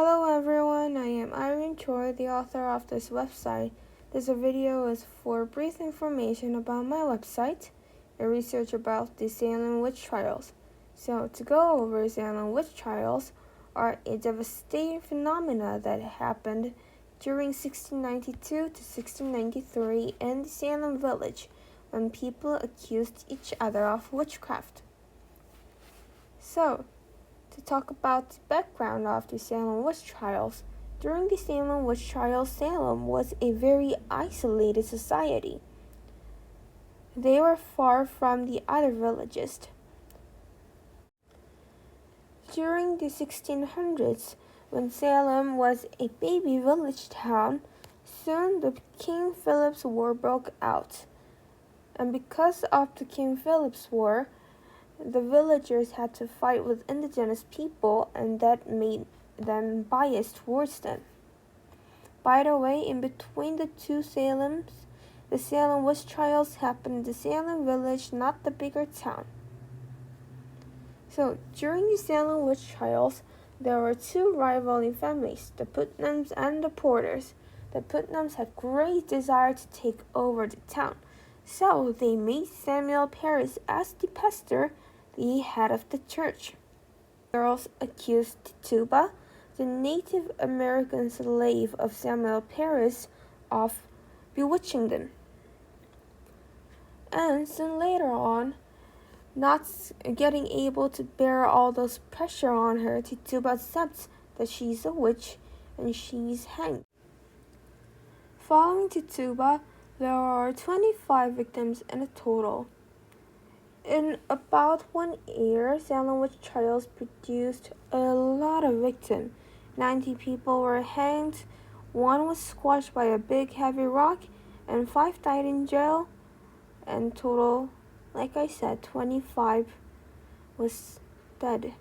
Hello everyone, I am Irene Choi, the author of this website. This video is for brief information about my website and research about the Salem witch trials. So to go over Salem witch trials are a devastating phenomena that happened during 1692 to 1693 in the Salem village when people accused each other of witchcraft. So, to talk about the background of the Salem witch trials. During the Salem witch trials, Salem was a very isolated society. They were far from the other villages. During the 1600s, when Salem was a baby village town, soon the King Philip's War broke out. And because of the King Philip's War, the villagers had to fight with indigenous people, and that made them biased towards them. By the way, in between the two Salems, the Salem witch trials happened in the Salem village, not the bigger town. So, during the Salem witch trials, there were two rivaling families, the Putnams and the Porters. The Putnams had great desire to take over the town, so they made Samuel Parris as the pastor, the head of the church. Girls accused Tituba, the Native American slave of Samuel Parris, of bewitching them. And soon later on, not getting able to bear all those pressure on her, Tituba accepts that she's a witch and she's hanged. Following Tituba, there are 25 victims in a total. In about 1 year, Salem witch trials produced a lot of victims. 90 people were hanged, 1 was squashed by a big heavy rock, and 5 died in jail. And total, like I said, 25 was dead.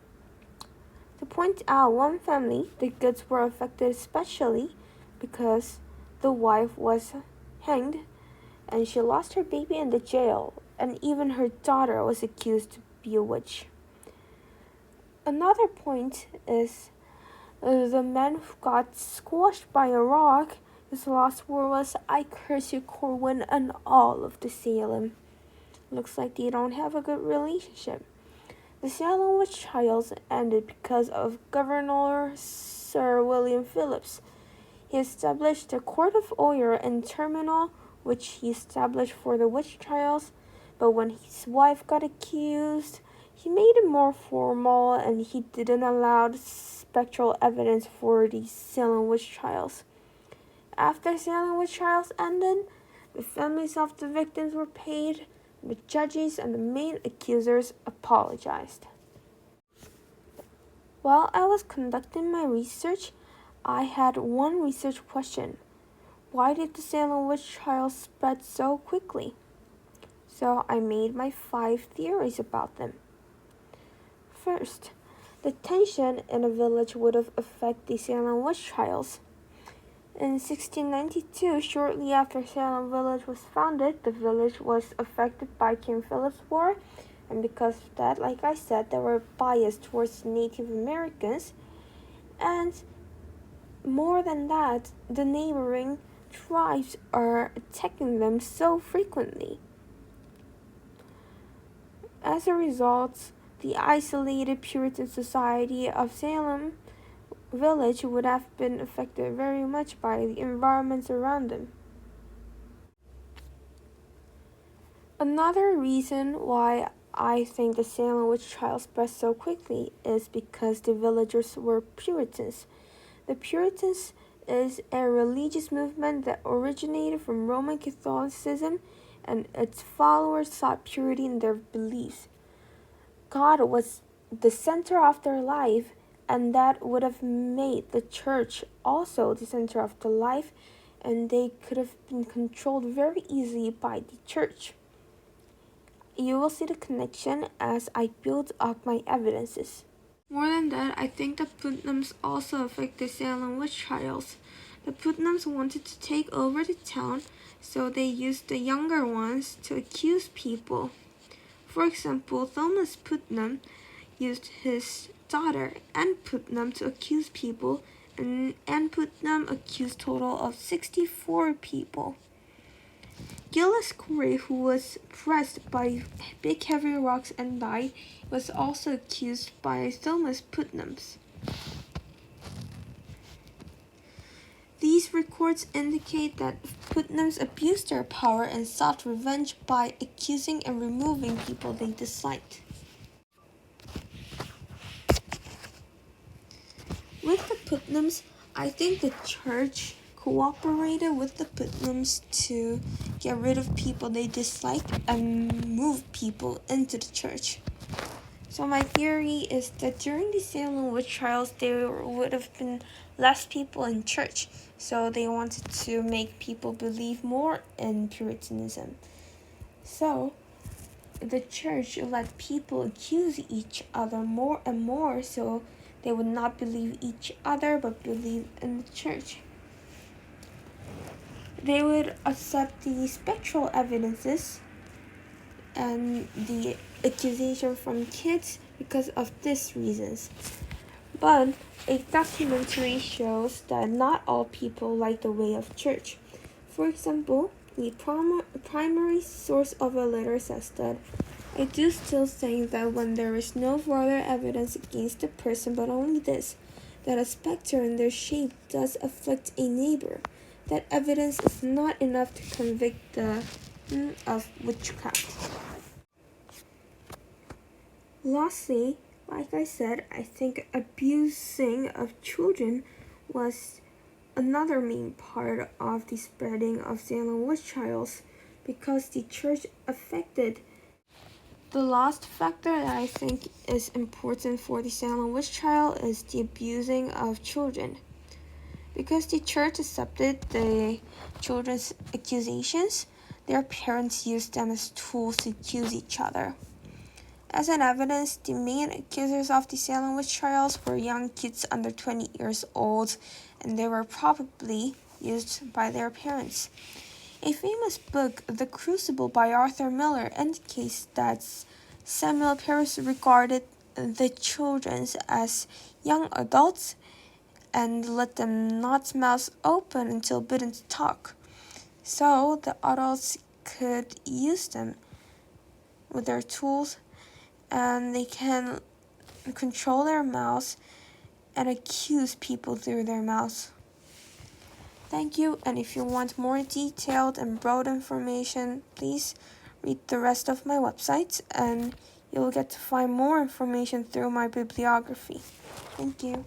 To point out one family, the goods were affected especially because the wife was hanged and she lost her baby in the jail, and even her daughter was accused to be a witch. Another point is the man who got squashed by a rock. His last word was, "I curse you, Corwin, and all of the Salem." Looks like they don't have a good relationship. The Salem witch trials ended because of Governor Sir William Phillips. He established the Court of Oyer in Terminal, which he established for the witch trials, but when his wife got accused, he made it more formal and he didn't allow spectral evidence for the Salem witch trials. After Salem witch trials ended, the families of the victims were paid, the judges and the main accusers apologized. While I was conducting my research, I had one research question. Why did the Salem witch trials spread so quickly? So I made my 5 theories about them. First, the tension in a village would have affected the Salem witch trials. In 1692, shortly after Salem village was founded, the village was affected by King Philip's War, and because of that, like I said, they were biased towards Native Americans, and more than that, the neighboring tribes are attacking them so frequently. As a result, the isolated Puritan society of Salem village would have been affected very much by the environments around them. Another reason why I think the Salem witch trials spread so quickly is because the villagers were Puritans. The Puritans is a religious movement that originated from Roman Catholicism, and its followers sought purity in their beliefs. God was the center of their life, and that would have made the church also the center of their life, and they could have been controlled very easily by the church. You will see the connection as I build up my evidences. More than that, I think the Putnams also affect the Salem witch trials. The Putnams wanted to take over the town, so they used the younger ones to accuse people. For example, Thomas Putnam used his daughter Anne Putnam to accuse people and Putnam accused total of 64 people. Gillis Corey, who was pressed by big heavy rocks and died, was also accused by Thomas Putnams. These records indicate that Putnams abused their power and sought revenge by accusing and removing people they disliked. With the Putnams, I think the church cooperated with the Putnams to get rid of people they disliked and move people into the church. So my theory is that during the Salem witch trials, there would have been less people in church, so they wanted to make people believe more in Puritanism. So the church let people accuse each other more and more, so they would not believe each other but believe in the church. They would accept the spectral evidences and the accusation from kids because of these reasons. But a documentary shows that not all people like the way of church. For example, the primary source of a letter says that I do still think that when there is no further evidence against the person but only this, that a specter in their shape does afflict a neighbor, that evidence is not enough to convict the of witchcraft. Lastly, like I said, I think abusing of children was another main part of the spreading of Salem witch trials because the church affected. The last factor that I think is important for the Salem witch trial is the abusing of children. Because the church accepted the children's accusations, their parents used them as tools to accuse each other. As an evidence, the main accusers of the Salem witch trials were young kids under 20 years old, and they were probably used by their parents. A famous book, The Crucible by Arthur Miller, indicates that Samuel Parris regarded the children as young adults and let them not mouths open until bidden to talk. So the adults could use them with their tools and they can control their mouths and accuse people through their mouths. Thank you, and if you want more detailed and broad information, please read the rest of my websites and you'll get to find more information through my bibliography. Thank you.